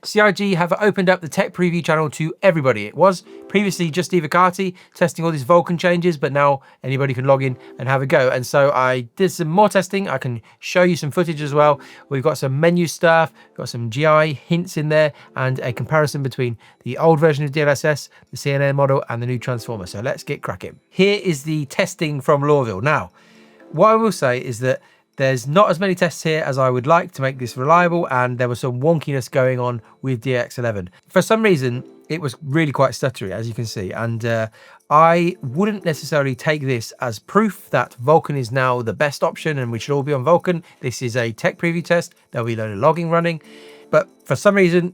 CIG have opened up the tech preview channel to everybody. It was previously just Ivacati testing all these Vulkan changes, but now anybody can log in and have a go. And so I did some more testing. I can show you some footage as well. We've got some menu stuff, got some GI hints in there, and a comparison between the old version of DLSS, the CNN model, and the new transformer. So let's get cracking. Here is the testing from Lawville. Now, what I will say is that there's not as many tests here as I would like to make this reliable, and there was some wonkiness going on with DX11. For some reason, it was really quite stuttery, as you can see, and I wouldn't necessarily take this as proof that Vulkan is now the best option and we should all be on Vulkan. This is a tech preview test. There'll be a load of logging running, but for some reason,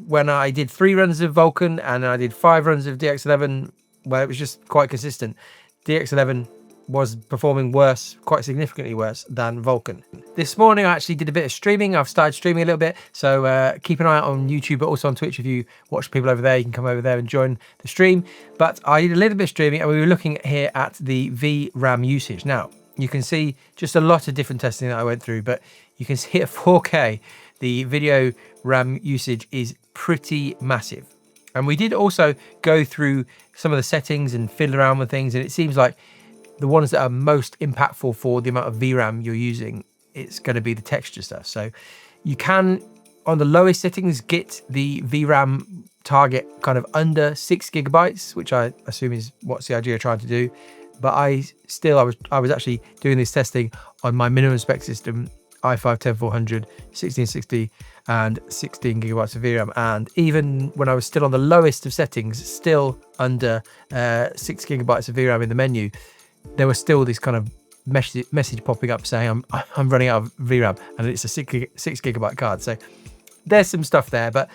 when I did 3 runs of Vulkan and I did 5 runs of DX11, well, it was just quite consistent. DX11 was performing worse, quite significantly worse than Vulkan. This morning I actually did a bit of streaming. I've started streaming a little bit, so keep an eye out on YouTube, but also on Twitch. If you watch people over there, you can come over there and join the stream. But I did a little bit of streaming, and we were looking here at the VRAM usage. Now, you can see just a lot of different testing that I went through, but you can see at 4K, the video RAM usage is pretty massive. And we did also go through some of the settings and fiddle around with things, and it seems like the ones that are most impactful for the amount of VRAM you're using, it's going to be the texture stuff. So you can, on the lowest settings, get the VRAM target kind of under 6 gigabytes, which I assume is what CIG are trying to do. But I was actually doing this testing on my minimum spec system, i5-10400, 1660, and 16 gigabytes of VRAM. And even when I was still on the lowest of settings, still under 6 gigabytes of VRAM in the menu, there was still this kind of message popping up saying I'm running out of VRAM, and it's a 6 gigabyte card. So there's some stuff there, but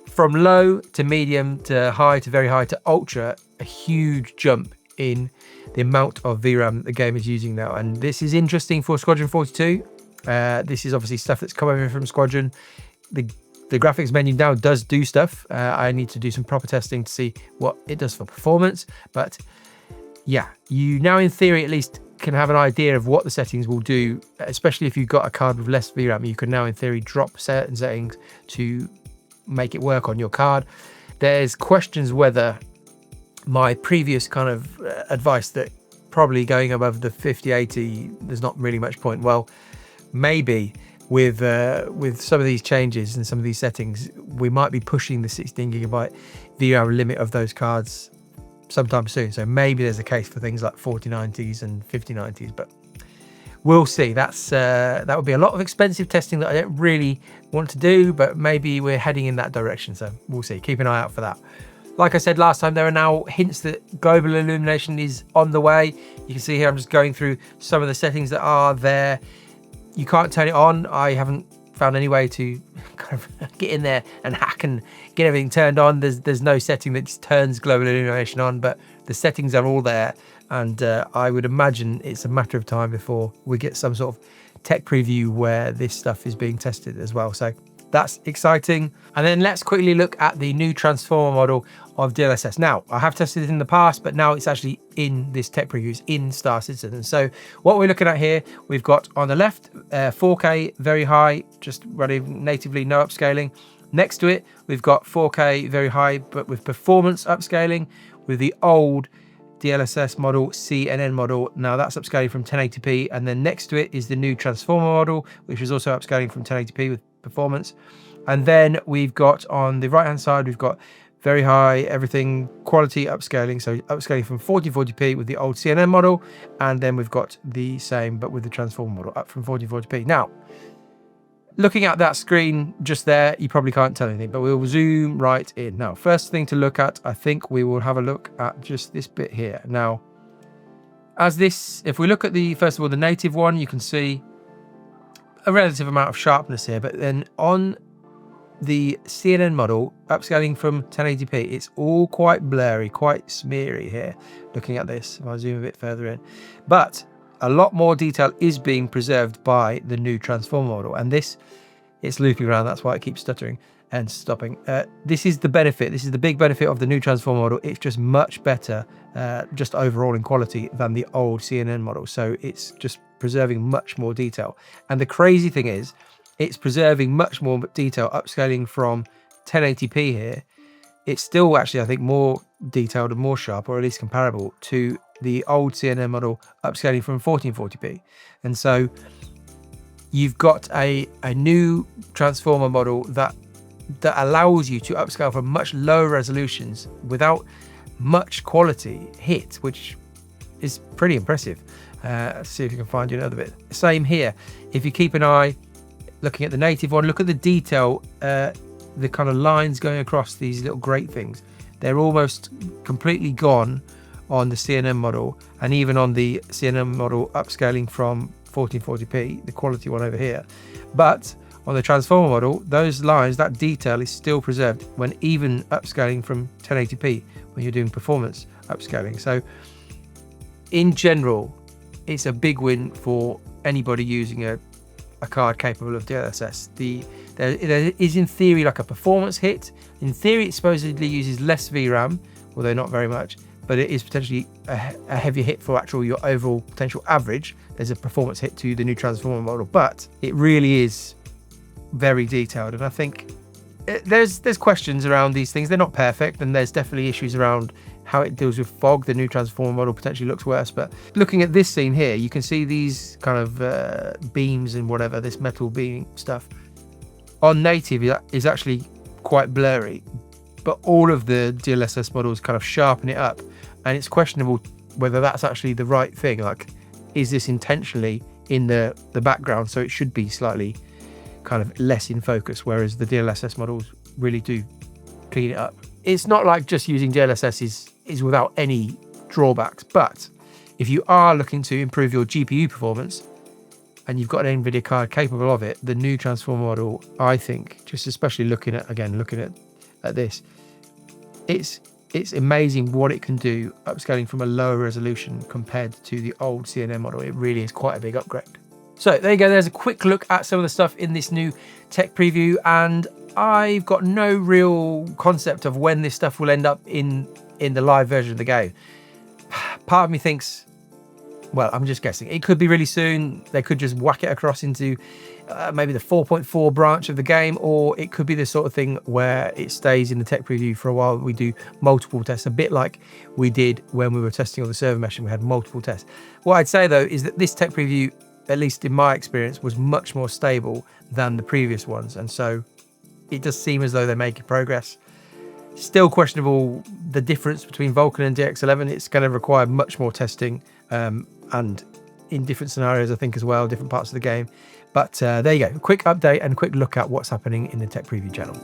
from low to medium to high to very high to ultra, a huge jump in the amount of VRAM the game is using now. And this is interesting for Squadron 42. This is obviously stuff that's come over from Squadron. The graphics menu now does do stuff. I need to do some proper testing to see what it does for performance, but yeah, you now in theory at least can have an idea of what the settings will do, especially if you've got a card with less VRAM. You can now in theory drop certain settings to make it work on your card. There's questions whether my previous kind of advice that probably going above the 5080, there's not really much point. Well, maybe with some of these changes and some of these settings, we might be pushing the 16 gigabyte VRAM limit of those cards sometime soon. So maybe there's a case for things like 4090s and 5090s, but we'll see. That would be a lot of expensive testing that I don't really want to do, but maybe we're heading in that direction. So we'll see. Keep an eye out for that. Like I said last time, there are now hints that global illumination is on the way. You can see here I'm just going through some of the settings that are there. You can't turn it on. I haven't found any way to kind of get in there and hack and get everything turned on. There's no setting that just turns global illumination on, but the settings are all there, and I would imagine it's a matter of time before we get some sort of tech preview where this stuff is being tested as well. So that's exciting. And then let's quickly look at the new transformer model of DLSS. Now, I have tested it in the past, but now it's actually in this tech preview, it's in Star Citizen. And so what we're looking at here, we've got on the left, 4K very high, just running natively, no upscaling. Next to it, we've got 4K very high, but with performance upscaling with the old DLSS model, CNN model. Now that's upscaling from 1080p. And then next to it is the new transformer model, which is also upscaling from 1080p with performance. And then we've got on the right hand side, we've got very high everything quality upscaling, so upscaling from 4040p with the old CNN model, and then we've got the same but with the transformer model up from 4040p. Now, looking at that screen just there, you probably can't tell anything, but we'll zoom right in. Now, first thing to look at, I think we will have a look at just this bit here. Now, as this, if we look at the, first of all, the native one, you can see a relative amount of sharpness here, but then on the CNN model, upscaling from 1080p, it's all quite blurry, quite smeary here. Looking at this, if I zoom a bit further in, but a lot more detail is being preserved by the new transformer model, and this, it's looping around, that's why it keeps stuttering and stopping. This is the benefit, this is the big benefit of the new transformer model. It's just much better, just overall in quality than the old CNN model, so it's just preserving much more detail. And the crazy thing is, it's preserving much more detail, upscaling from 1080p here, it's still actually, I think, more detailed and more sharp, or at least comparable to the old CNN model upscaling from 1440p. And so you've got a new transformer model that allows you to upscale from much lower resolutions without much quality hit, which is pretty impressive. Let's see if you can find you another bit. Same here. If you keep an eye looking at the native one, look at the detail, the kind of lines going across these little grate things. They're almost completely gone on the CNN model, and even on the CNN model upscaling from 1440p, the quality one over here. But on the transformer model, those lines, that detail is still preserved when even upscaling from 1080p when you're doing performance upscaling. So in general, it's a big win for anybody using a card capable of DLSS. There is in theory like a performance hit. In theory, it supposedly uses less VRAM, although not very much, but it is potentially a heavier hit for your overall potential average. There's a performance hit to the new transformer model, but it really is very detailed. And I think there's questions around these things. They're not perfect, and there's definitely issues around how it deals with fog. The new transformer model potentially looks worse, but looking at this scene here, you can see these kind of beams and whatever, this metal beam stuff. On native is actually quite blurry, but all of the DLSS models kind of sharpen it up, and it's questionable whether that's actually the right thing. Like, is this intentionally in the background, so it should be slightly kind of less in focus, whereas the DLSS models really do clean it up. It's not like just using DLSS is without any drawbacks, but if you are looking to improve your GPU performance and you've got an NVIDIA card capable of it, the new transformer model, I think, just especially looking at this, it's amazing what it can do upscaling from a lower resolution compared to the old CNN model. It really is quite a big upgrade. So there you go, there's a quick look at some of the stuff in this new tech preview, and I've got no real concept of when this stuff will end up in the live version of the game. Part of me thinks, well, I'm just guessing, it could be really soon. They could just whack it across into maybe the 4.4 branch of the game, or it could be the sort of thing where it stays in the tech preview for a while. We do multiple tests, a bit like we did when we were testing all the server mesh and we had multiple tests. What I'd say though is that this tech preview, at least in my experience, was much more stable than the previous ones, and so it does seem as though they're making progress. Still questionable the difference between Vulkan and DX11. It's going to require much more testing, and in different scenarios, I think, as well, different parts of the game. But there you go, a quick update and a quick look at what's happening in the tech preview channel.